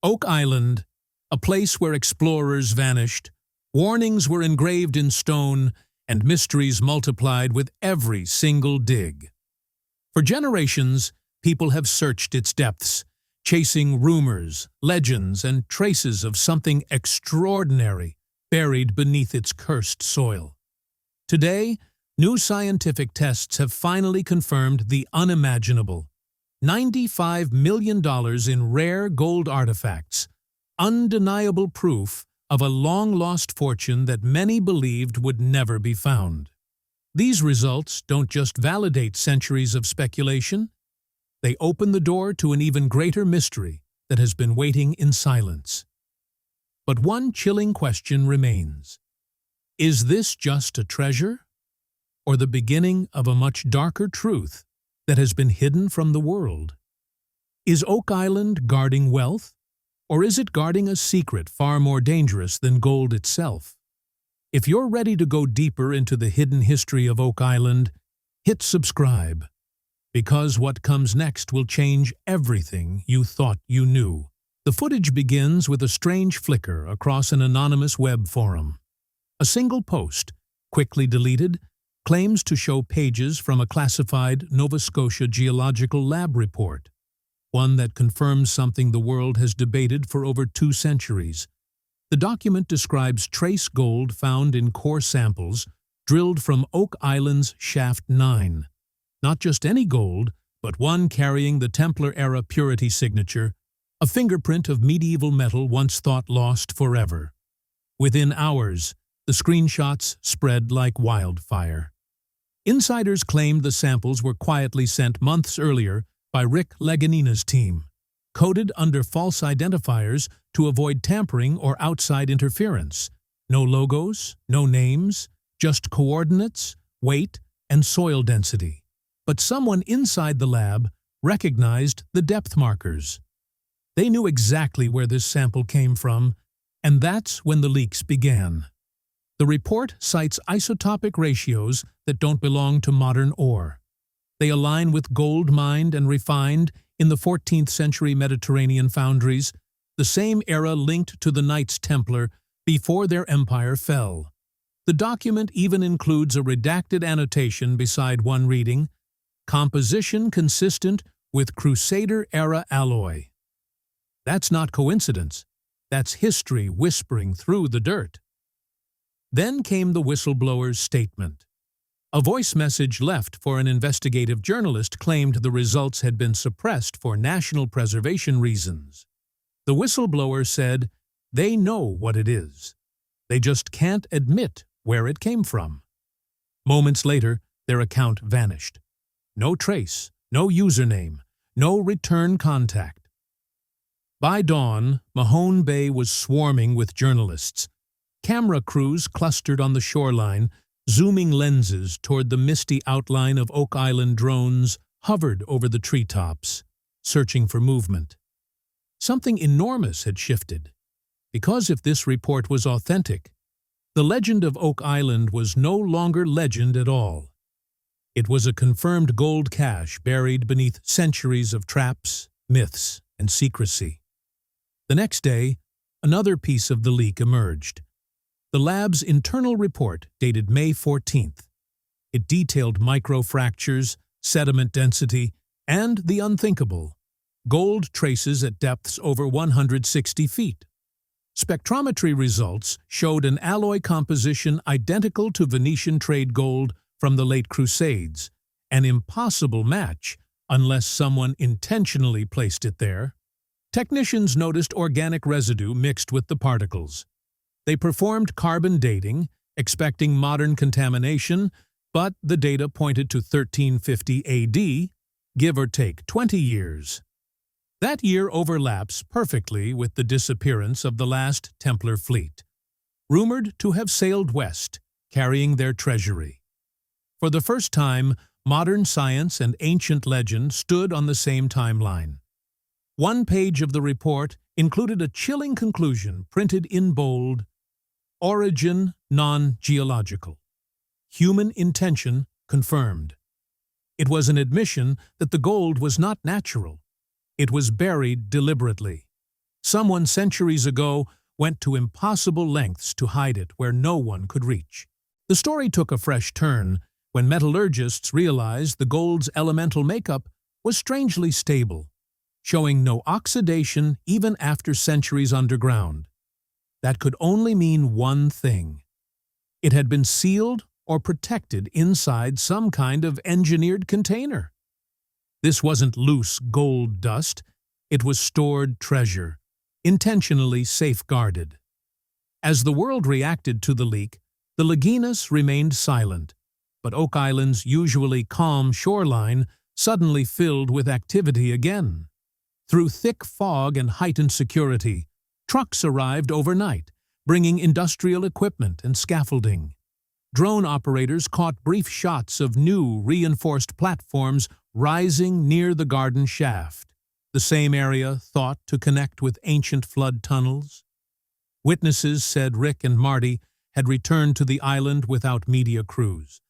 Oak Island, a place where explorers vanished, warnings were engraved in stone, and mysteries multiplied with every single dig. For generations, people have searched its depths, chasing rumors, legends, and traces of something extraordinary buried beneath its cursed soil. Today, new scientific tests have finally confirmed the unimaginable. $95 million in rare gold artifacts, undeniable proof of a long-lost fortune that many believed would never be found. These results don't just validate centuries of speculation, they open the door to an even greater mystery that has been waiting in silence. But one chilling question remains. Is this just a treasure, or the beginning of a much darker truth that has been hidden from the world? Is Oak Island guarding wealth, or is it guarding a secret far more dangerous than gold itself? If you're ready to go deeper into the hidden history of Oak Island, hit subscribe, because what comes next will change everything you thought you knew. The footage begins with a strange flicker across an anonymous web forum. A single post, quickly deleted, claims to show pages from a classified Nova Scotia Geological Lab report, one that confirms something the world has debated for over 2 centuries. The document describes trace gold found in core samples drilled from Oak Island's Shaft 9. Not just any gold, but one carrying the Templar-era purity signature, a fingerprint of medieval metal once thought lost forever. Within hours, the screenshots spread like wildfire. Insiders claimed the samples were quietly sent months earlier by Rick Leganina's team, coded under false identifiers to avoid tampering or outside interference. No logos, no names, just coordinates, weight, and soil density. But someone inside the lab recognized the depth markers. They knew exactly where this sample came from, and that's when the leaks began. The report cites isotopic ratios that don't belong to modern ore. They align with gold mined and refined in the 14th century Mediterranean foundries, the same era linked to the Knights Templar before their empire fell. The document even includes a redacted annotation beside one reading, "Composition consistent with Crusader-era alloy." That's not coincidence. That's history whispering through the dirt. Then came the whistleblower's statement. A voice message left for an investigative journalist claimed the results had been suppressed for national preservation reasons. The whistleblower said, "They know what it is. They just can't admit where it came from." Moments later, their account vanished. No trace, no username, no return contact. By dawn, Mahone Bay was swarming with journalists. Camera crews clustered on the shoreline, zooming lenses toward the misty outline of Oak Island. Drones hovered over the treetops, searching for movement. Something enormous had shifted. Because if this report was authentic, the legend of Oak Island was no longer legend at all. It was a confirmed gold cache buried beneath centuries of traps, myths, and secrecy. The next day, another piece of the leak emerged. The lab's internal report dated May 14th. It detailed microfractures, sediment density, and the unthinkable, gold traces at depths over 160 feet. Spectrometry results showed an alloy composition identical to Venetian trade gold from the late Crusades, an impossible match unless someone intentionally placed it there. Technicians noticed organic residue mixed with the particles. They performed carbon dating, expecting modern contamination, but the data pointed to 1350 AD, give or take 20 years. That year overlaps perfectly with the disappearance of the last Templar fleet, rumored to have sailed west, carrying their treasury. For the first time, modern science and ancient legend stood on the same timeline. One page of the report included a chilling conclusion printed in bold: origin non-geological. Human intention confirmed. It was an admission that the gold was not natural. It was buried deliberately. Someone centuries ago went to impossible lengths to hide it where no one could reach. The story took a fresh turn when metallurgists realized the gold's elemental makeup was strangely stable, showing no oxidation even after centuries underground. That could only mean one thing. It had been sealed or protected inside some kind of engineered container. This wasn't loose gold dust, it was stored treasure, intentionally safeguarded. As the world reacted to the leak, the Laginas remained silent, but Oak Island's usually calm shoreline suddenly filled with activity again. Through thick fog and heightened security, trucks arrived overnight, bringing industrial equipment and scaffolding. Drone operators caught brief shots of new, reinforced platforms rising near the garden shaft, the same area thought to connect with ancient flood tunnels. Witnesses said Rick and Marty had returned to the island without media crews.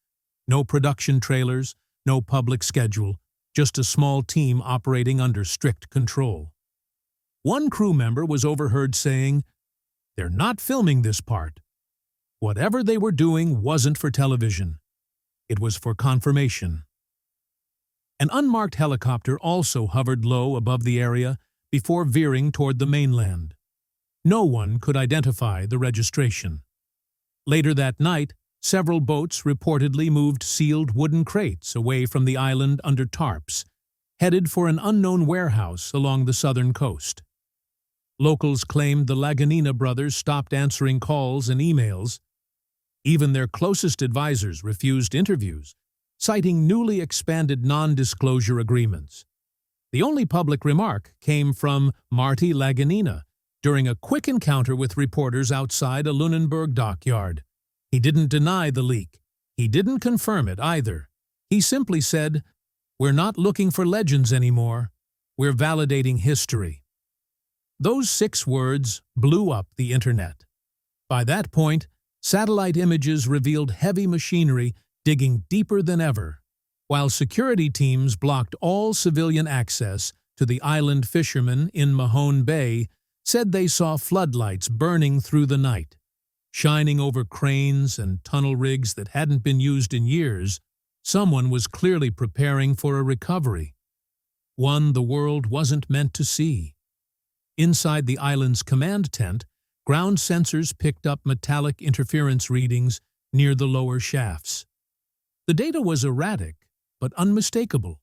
No production trailers, no public schedule, just a small team operating under strict control. One crew member was overheard saying, "They're not filming this part." Whatever they were doing wasn't for television. It was for confirmation. An unmarked helicopter also hovered low above the area before veering toward the mainland. No one could identify the registration. Later that night, several boats reportedly moved sealed wooden crates away from the island under tarps, headed for an unknown warehouse along the southern coast. Locals claimed the Laganina brothers stopped answering calls and emails. Even their closest advisors refused interviews, citing newly expanded non-disclosure agreements. The only public remark came from Marty Laganina during a quick encounter with reporters outside a Lunenburg dockyard. He didn't deny the leak. He didn't confirm it either. He simply said, "We're not looking for legends anymore. We're validating history." Those 6 words blew up the internet. By that point, satellite images revealed heavy machinery digging deeper than ever, while security teams blocked all civilian access to the island. Fishermen in Mahone Bay said they saw floodlights burning through the night, shining over cranes and tunnel rigs that hadn't been used in years. Someone was clearly preparing for a recovery, one the world wasn't meant to see. Inside the island's command tent, ground sensors picked up metallic interference readings near the lower shafts. The data was erratic, but unmistakable.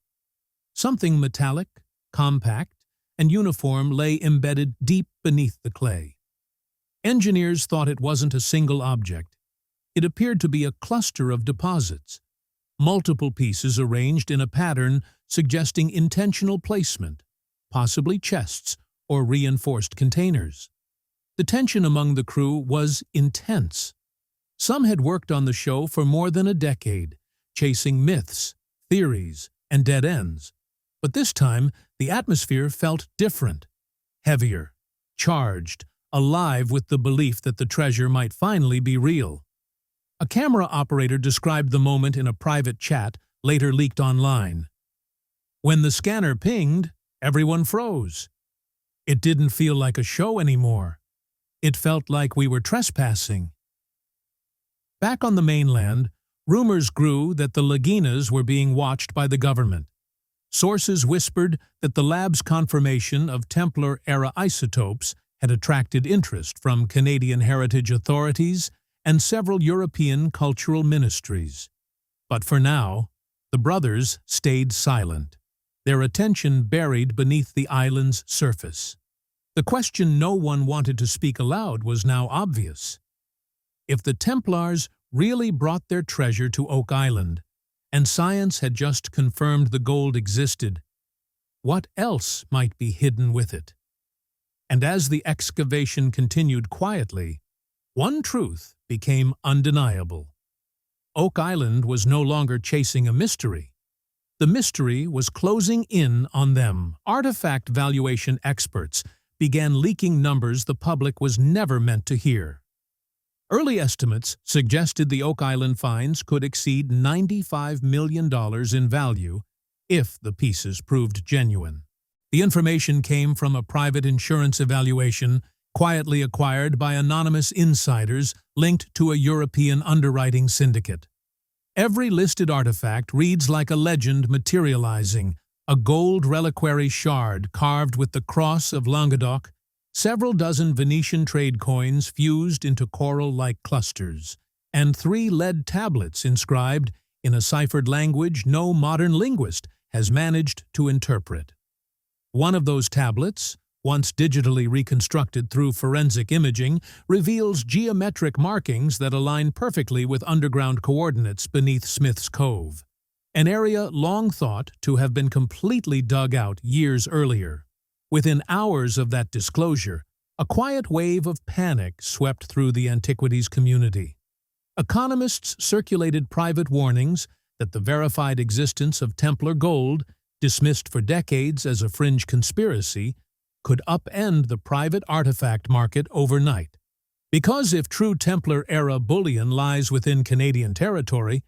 Something metallic, compact, and uniform lay embedded deep beneath the clay. Engineers thought it wasn't a single object. It appeared to be a cluster of deposits, multiple pieces arranged in a pattern suggesting intentional placement, possibly chests or reinforced containers. The tension among the crew was intense. Some had worked on the show for more than a decade, chasing myths, theories, and dead ends. But this time, the atmosphere felt different, heavier, charged, alive with the belief that the treasure might finally be real. A camera operator described the moment in a private chat later leaked online. "When the scanner pinged, everyone froze. It didn't feel like a show anymore. It felt like we were trespassing." Back on the mainland, rumors grew that the Laginas were being watched by the government. Sources whispered that the lab's confirmation of Templar-era isotopes had attracted interest from Canadian heritage authorities and several European cultural ministries. But for now, the brothers stayed silent, their attention buried beneath the island's surface. The question no one wanted to speak aloud was now obvious. If the Templars really brought their treasure to Oak Island, and science had just confirmed the gold existed, what else might be hidden with it? And as the excavation continued quietly, one truth became undeniable. Oak Island was no longer chasing a mystery. The mystery was closing in on them. Artifact valuation experts began leaking numbers the public was never meant to hear. Early estimates suggested the Oak Island finds could exceed $95 million in value if the pieces proved genuine. The information came from a private insurance evaluation quietly acquired by anonymous insiders linked to a European underwriting syndicate. Every listed artifact reads like a legend materializing: a gold reliquary shard carved with the cross of Languedoc, several dozen Venetian trade coins fused into coral-like clusters, and 3 lead tablets inscribed in a ciphered language no modern linguist has managed to interpret. One of those tablets, once digitally reconstructed through forensic imaging, reveals geometric markings that align perfectly with underground coordinates beneath Smith's Cove, an area long thought to have been completely dug out years earlier. Within hours of that disclosure, a quiet wave of panic swept through the antiquities community. Economists circulated private warnings that the verified existence of Templar gold, dismissed for decades as a fringe conspiracy, could upend the private artifact market overnight. Because if true Templar-era bullion lies within Canadian territory,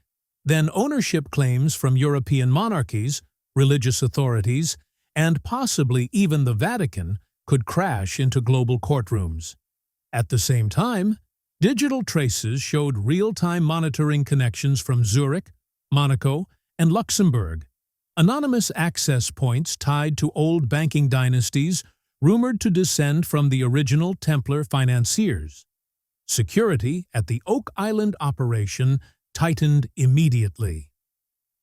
then ownership claims from European monarchies, religious authorities, and possibly even the Vatican could crash into global courtrooms. At the same time, digital traces showed real-time monitoring connections from Zurich, Monaco, and Luxembourg, anonymous access points tied to old banking dynasties rumored to descend from the original Templar financiers. Security at the Oak Island operation tightened immediately.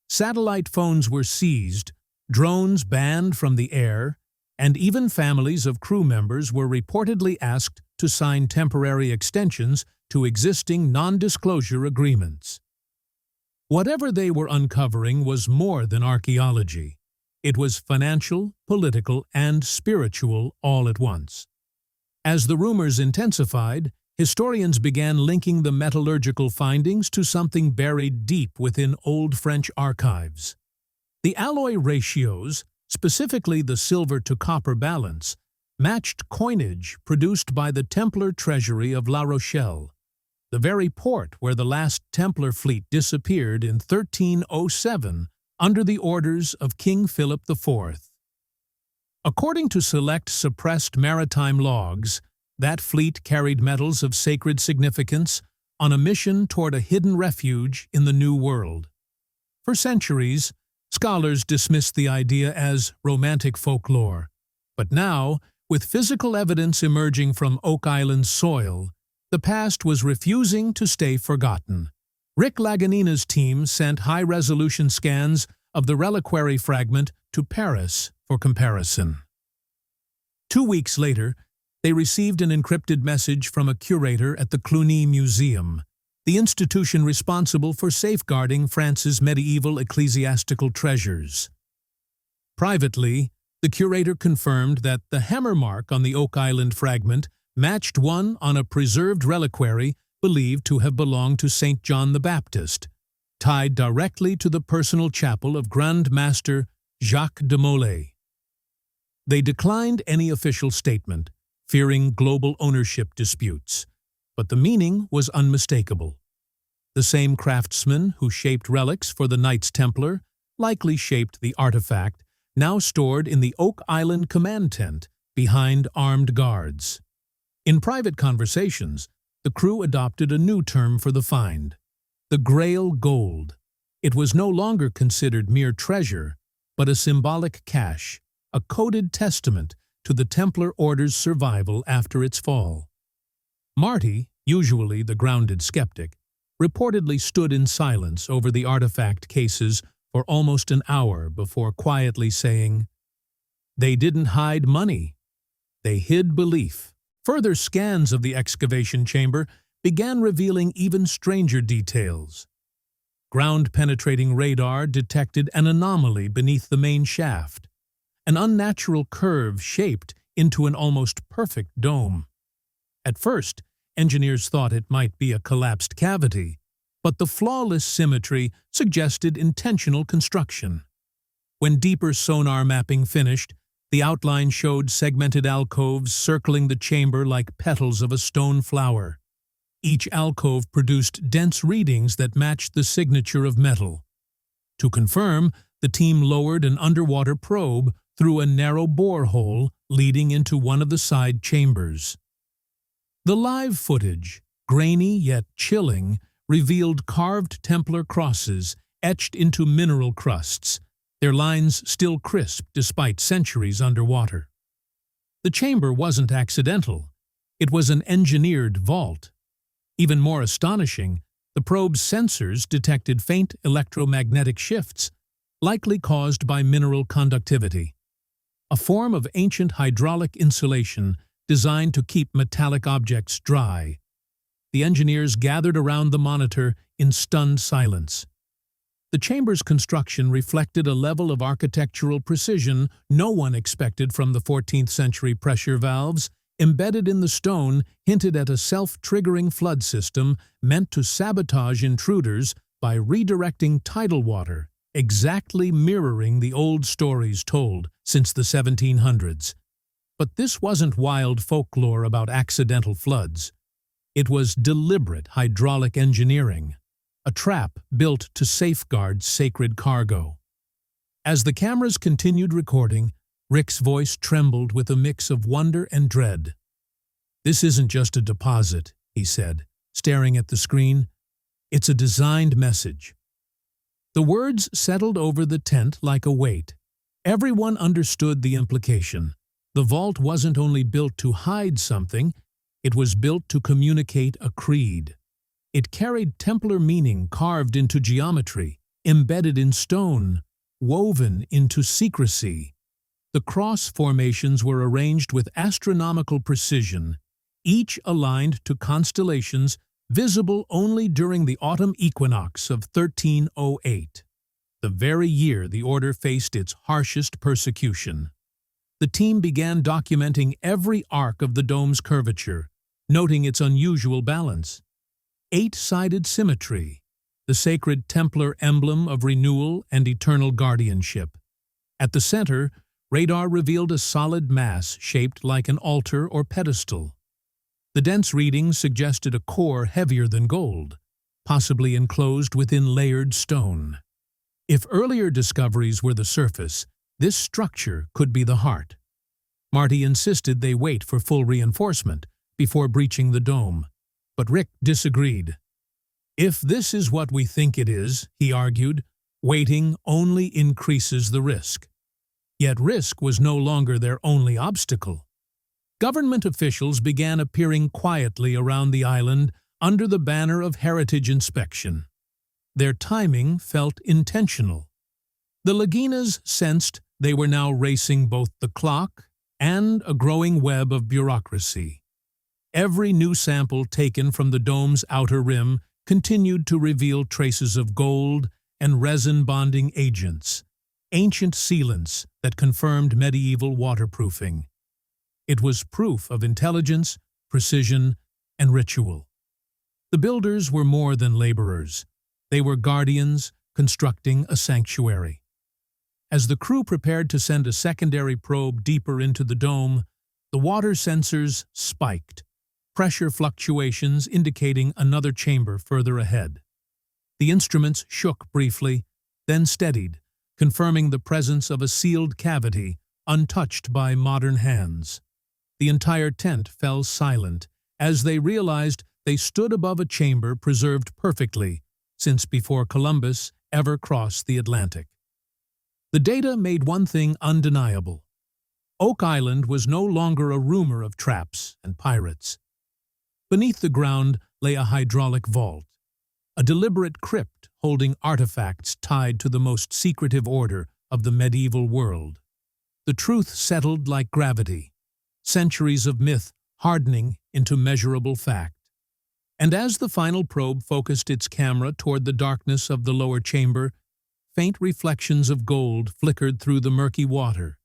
Satellite phones were seized, drones banned from the air, and even families of crew members were reportedly asked to sign temporary extensions to existing non-disclosure agreements. Whatever they were uncovering was more than archaeology. It was financial, political, and spiritual all at once. As the rumors intensified, historians began linking the metallurgical findings to something buried deep within old French archives. The alloy ratios, specifically the silver-to-copper balance, matched coinage produced by the Templar treasury of La Rochelle, the very port where the last Templar fleet disappeared in 1307 under the orders of King Philip IV. According to select suppressed maritime logs, that fleet carried metals of sacred significance on a mission toward a hidden refuge in the New World. For centuries, scholars dismissed the idea as romantic folklore, but now, with physical evidence emerging from Oak Island's soil, the past was refusing to stay forgotten. Rick Laganina's team sent high-resolution scans of the reliquary fragment to Paris for comparison. 2 weeks later, they received an encrypted message from a curator at the Cluny Museum, the institution responsible for safeguarding France's medieval ecclesiastical treasures. Privately, the curator confirmed that the hammer mark on the Oak Island fragment matched one on a preserved reliquary believed to have belonged to St. John the Baptist, tied directly to the personal chapel of Grand Master Jacques de Molay. They declined any official statement, fearing global ownership disputes, but the meaning was unmistakable. The same craftsman who shaped relics for the Knights Templar likely shaped the artifact now stored in the Oak Island command tent behind armed guards. In private conversations, the crew adopted a new term for the find: the Grail Gold. It was no longer considered mere treasure, but a symbolic cache, a coded testament to the Templar Order's survival after its fall. Marty, usually the grounded skeptic, reportedly stood in silence over the artifact cases for almost an hour before quietly saying, "They didn't hide money. They hid belief." Further scans of the excavation chamber began revealing even stranger details. Ground-penetrating radar detected an anomaly beneath the main shaft, an unnatural curve shaped into an almost perfect dome. At first, engineers thought it might be a collapsed cavity, but the flawless symmetry suggested intentional construction. When deeper sonar mapping finished, the outline showed segmented alcoves circling the chamber like petals of a stone flower. Each alcove produced dense readings that matched the signature of metal. To confirm, the team lowered an underwater probe, through a narrow borehole leading into one of the side chambers. The live footage, grainy yet chilling, revealed carved Templar crosses etched into mineral crusts, their lines still crisp despite centuries underwater. The chamber wasn't accidental. It was an engineered vault. Even more astonishing, the probe's sensors detected faint electromagnetic shifts, likely caused by mineral conductivity, a form of ancient hydraulic insulation designed to keep metallic objects dry. The engineers gathered around the monitor in stunned silence. The chamber's construction reflected a level of architectural precision no one expected from the 14th century pressure valves. Embedded in the stone hinted at a self-triggering flood system meant to sabotage intruders by redirecting tidal water, exactly mirroring the old stories told since the 1700s. But this wasn't wild folklore about accidental floods. It was deliberate hydraulic engineering, a trap built to safeguard sacred cargo. As the cameras continued recording, Rick's voice trembled with a mix of wonder and dread. "This isn't just a deposit," he said, staring at the screen. "It's a designed message." The words settled over the tent like a weight. Everyone understood the implication. The vault wasn't only built to hide something, it was built to communicate a creed. It carried Templar meaning carved into geometry, embedded in stone, woven into secrecy. The cross formations were arranged with astronomical precision, each aligned to constellations visible only during the autumn equinox of 1308, the very year the order faced its harshest persecution. The team began documenting every arc of the dome's curvature, noting its unusual balance. 8-sided symmetry, the sacred Templar emblem of renewal and eternal guardianship. At the center, radar revealed a solid mass shaped like an altar or pedestal. The dense readings suggested a core heavier than gold, possibly enclosed within layered stone. If earlier discoveries were the surface, this structure could be the heart. Marty insisted they wait for full reinforcement before breaching the dome, but Rick disagreed. "If this is what we think it is," he argued, "waiting only increases the risk." Yet risk was no longer their only obstacle. Government officials began appearing quietly around the island under the banner of heritage inspection. Their timing felt intentional. The Laginas sensed they were now racing both the clock and a growing web of bureaucracy. Every new sample taken from the dome's outer rim continued to reveal traces of gold and resin-bonding agents, ancient sealants that confirmed medieval waterproofing. It was proof of intelligence, precision, and ritual. The builders were more than laborers. They were guardians constructing a sanctuary. As the crew prepared to send a secondary probe deeper into the dome, the water sensors spiked, pressure fluctuations indicating another chamber further ahead. The instruments shook briefly, then steadied, confirming the presence of a sealed cavity untouched by modern hands. The entire tent fell silent as they realized they stood above a chamber preserved perfectly since before Columbus ever crossed the Atlantic. The data made one thing undeniable. Oak Island was no longer a rumor of traps and pirates. Beneath the ground lay a hydraulic vault, a deliberate crypt holding artifacts tied to the most secretive order of the medieval world. The truth settled like gravity, centuries of myth hardening into measurable fact. And as the final probe focused its camera toward the darkness of the lower chamber, faint reflections of gold flickered through the murky water,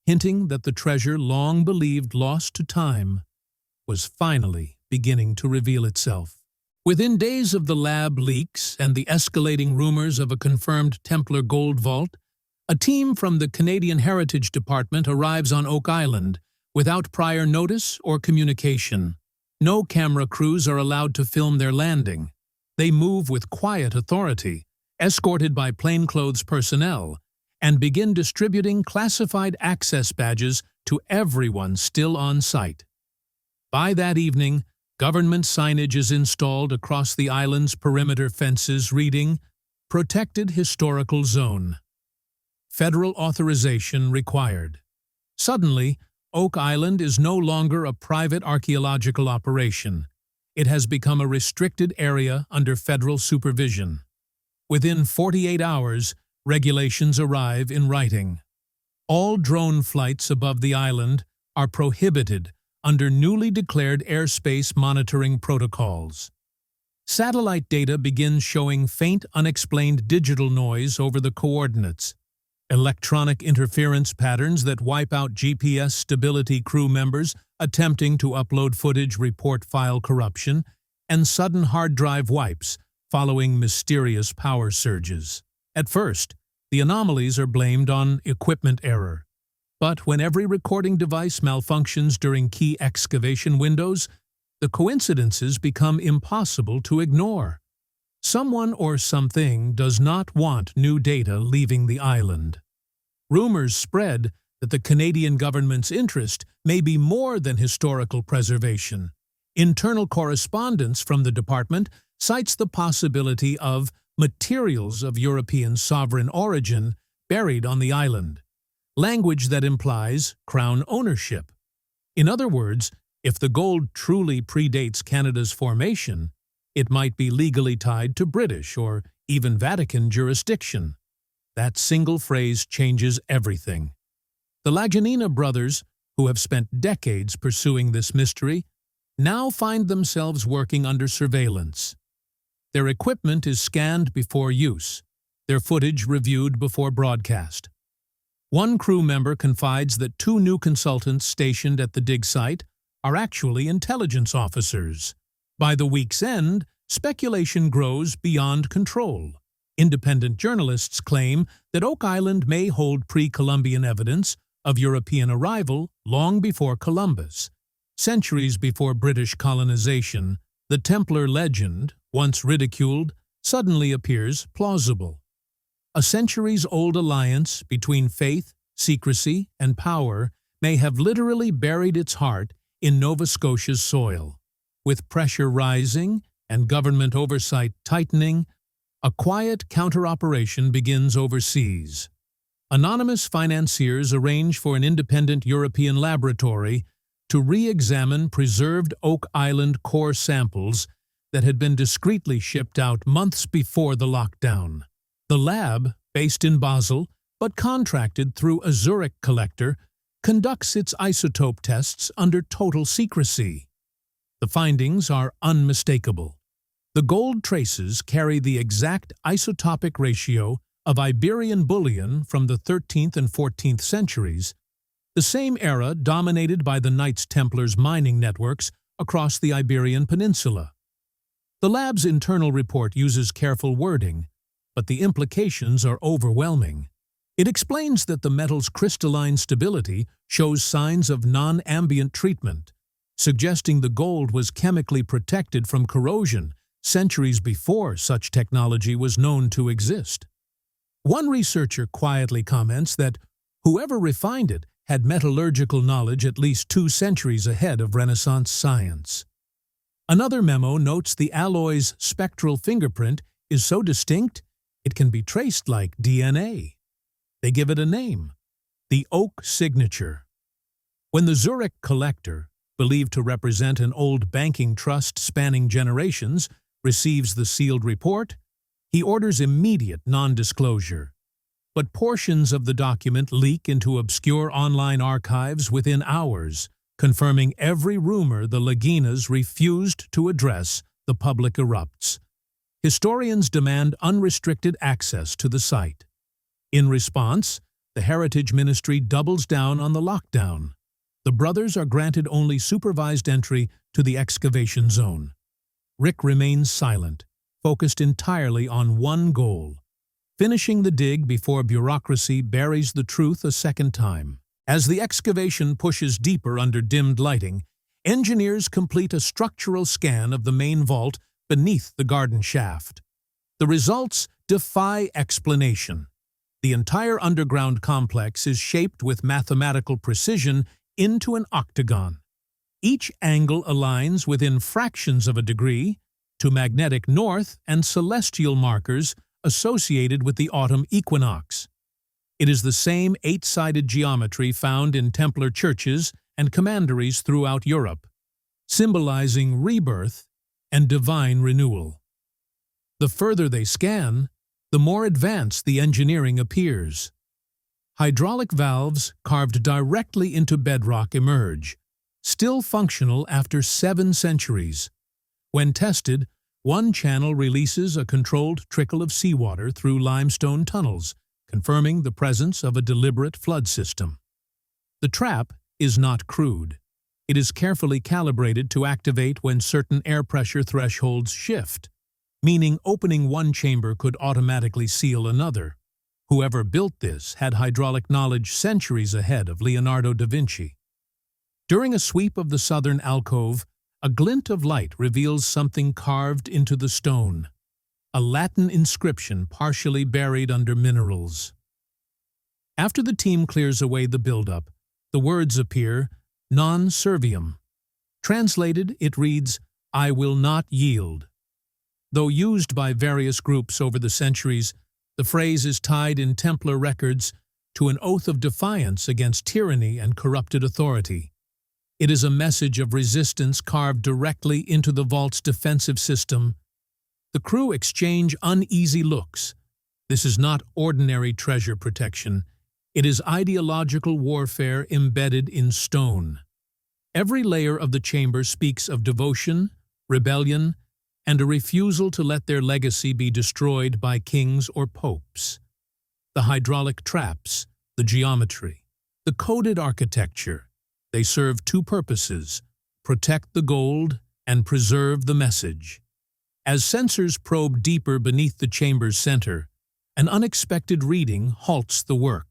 hinting that the treasure long believed lost to time was finally beginning to reveal itself. Within days of the lab leaks and the escalating rumors of a confirmed Templar gold vault, a team from the Canadian Heritage Department arrives on Oak Island without prior notice or communication. No camera crews are allowed to film their landing. They move with quiet authority, escorted by plainclothes personnel, and begin distributing classified access badges to everyone still on site. By that evening, government signage is installed across the island's perimeter fences reading, "Protected Historical Zone." Federal authorization required. Suddenly, Oak Island is no longer a private archaeological operation. It has become a restricted area under federal supervision. Within 48 hours, regulations arrive in writing. All drone flights above the island are prohibited under newly declared airspace monitoring protocols. Satellite data begins showing faint, unexplained digital noise over the coordinates. Electronic interference patterns that wipe out GPS stability crew members attempting to upload footage report file corruption, and sudden hard drive wipes following mysterious power surges. At first, the anomalies are blamed on equipment error. But when every recording device malfunctions during key excavation windows, the coincidences become impossible to ignore. Someone or something does not want new data leaving the island. Rumors spread that the Canadian government's interest may be more than historical preservation. Internal correspondence from the department cites the possibility of materials of European sovereign origin buried on the island, language that implies crown ownership. In other words, if the gold truly predates Canada's formation, it might be legally tied to British or even Vatican jurisdiction. That single phrase changes everything. The Laganina brothers, who have spent decades pursuing this mystery, now find themselves working under surveillance. Their equipment is scanned before use, their footage reviewed before broadcast. One crew member confides that 2 new consultants stationed at the dig site are actually intelligence officers. By the week's end, speculation grows beyond control. Independent journalists claim that Oak Island may hold pre-Columbian evidence of European arrival long before Columbus. Centuries before British colonization, the Templar legend, once ridiculed, suddenly appears plausible. A centuries-old alliance between faith, secrecy, and power may have literally buried its heart in Nova Scotia's soil. With pressure rising and government oversight tightening, a quiet counter-operation begins overseas. Anonymous financiers arrange for an independent European laboratory to re-examine preserved Oak Island core samples that had been discreetly shipped out months before the lockdown. The lab, based in Basel but contracted through a Zurich collector, conducts its isotope tests under total secrecy. The findings are unmistakable. The gold traces carry the exact isotopic ratio of Iberian bullion from the 13th and 14th centuries, the same era dominated by the Knights Templars mining networks across the Iberian Peninsula. The lab's internal report uses careful wording, but the implications are overwhelming. It explains that the metal's crystalline stability shows signs of non-ambient treatment, suggesting the gold was chemically protected from corrosion centuries before such technology was known to exist. One researcher quietly comments that whoever refined it had metallurgical knowledge at least 2 centuries ahead of Renaissance science. Another memo notes the alloy's spectral fingerprint is so distinct it can be traced like DNA. They give it a name, the oak signature. When the Zurich collector, believed to represent an old banking trust spanning generations, receives the sealed report, he orders immediate non-disclosure. But portions of the document leak into obscure online archives within hours, confirming every rumor the Laginas refused to address. The public erupts. Historians demand unrestricted access to the site. In response, the Heritage Ministry doubles down on the lockdown. The brothers are granted only supervised entry to the excavation zone. Rick remains silent, focused entirely on one goal: finishing the dig before bureaucracy buries the truth a second time. As the excavation pushes deeper under dimmed lighting, engineers complete a structural scan of the main vault beneath the garden shaft. The results defy explanation. The entire underground complex is shaped with mathematical precision into an octagon. Each angle aligns within fractions of a degree to magnetic north and celestial markers associated with the autumn equinox. It is the same eight-sided geometry found in Templar churches and commanderies throughout Europe, symbolizing rebirth and divine renewal. The further they scan, the more advanced the engineering appears. Hydraulic valves carved directly into bedrock emerge, still functional after 7 centuries. When tested, one channel releases a controlled trickle of seawater through limestone tunnels, confirming the presence of a deliberate flood system. The trap is not crude. It is carefully calibrated to activate when certain air pressure thresholds shift, meaning opening one chamber could automatically seal another. Whoever built this had hydraulic knowledge centuries ahead of Leonardo da Vinci. During a sweep of the southern alcove, a glint of light reveals something carved into the stone, a Latin inscription partially buried under minerals. After the team clears away the buildup, the words appear, non serviam. Translated, it reads, "I will not yield." Though used by various groups over the centuries, the phrase is tied in Templar records to an oath of defiance against tyranny and corrupted authority. It is a message of resistance carved directly into the vault's defensive system. The crew exchange uneasy looks. This is not ordinary treasure protection. It is ideological warfare embedded in stone. Every layer of the chamber speaks of devotion, rebellion, and a refusal to let their legacy be destroyed by kings or popes. The hydraulic traps, the geometry, the coded architecture, they serve 2 purposes: protect the gold and preserve the message. As sensors probe deeper beneath the chamber's center, an unexpected reading halts the work.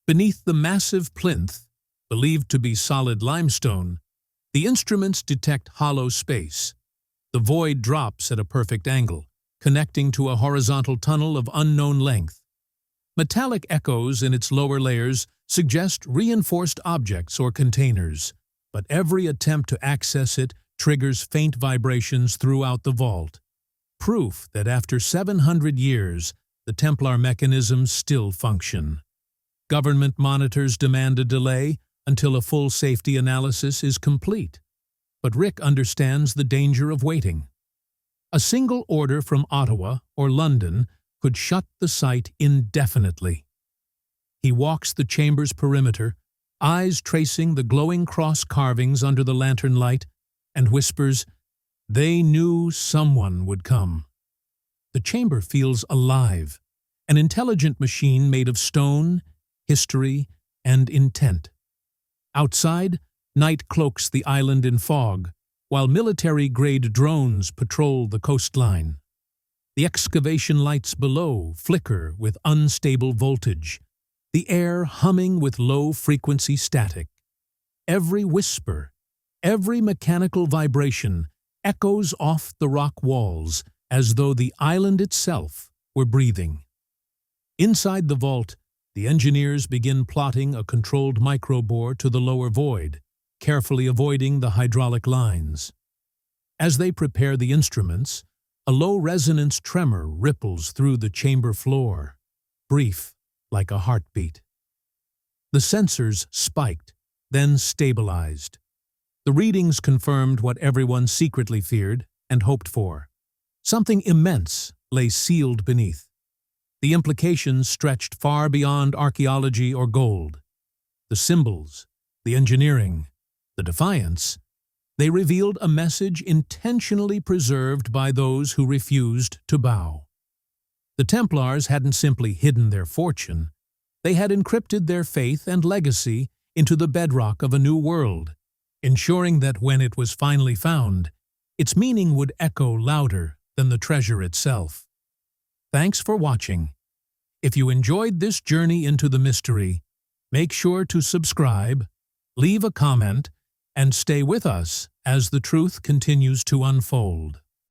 Beneath the massive plinth, believed to be solid limestone, the instruments detect hollow space. The void drops at a perfect angle, connecting to a horizontal tunnel of unknown length. Metallic echoes in its lower layers suggest reinforced objects or containers, but every attempt to access it triggers faint vibrations throughout the vault. Proof that after 700 years, the Templar mechanisms still function. Government monitors demand a delay until a full safety analysis is complete. But Rick understands the danger of waiting. A single order from Ottawa or London could shut the site indefinitely. He walks the chamber's perimeter, eyes tracing the glowing cross carvings under the lantern light, and whispers, "They knew someone would come." The chamber feels alive, an intelligent machine made of stone, history, and intent. Outside, night cloaks the island in fog, while military-grade drones patrol the coastline. The excavation lights below flicker with unstable voltage, the air humming with low-frequency static. Every whisper, every mechanical vibration echoes off the rock walls as though the island itself were breathing. Inside the vault, the engineers begin plotting a controlled microbore to the lower void, carefully avoiding the hydraulic lines. As they prepare the instruments, a low-resonance tremor ripples through the chamber floor, brief, like a heartbeat. The sensors spiked, then stabilized. The readings confirmed what everyone secretly feared and hoped for. Something immense lay sealed beneath. The implications stretched far beyond archaeology or gold. The symbols, the engineering, the defiance, they revealed a message intentionally preserved by those who refused to bow. The Templars hadn't simply hidden their fortune, they had encrypted their faith and legacy into the bedrock of a new world, ensuring that when it was finally found, its meaning would echo louder than the treasure itself. Thanks for watching. If you enjoyed this journey into the mystery, make sure to subscribe, leave a comment, and stay with us as the truth continues to unfold.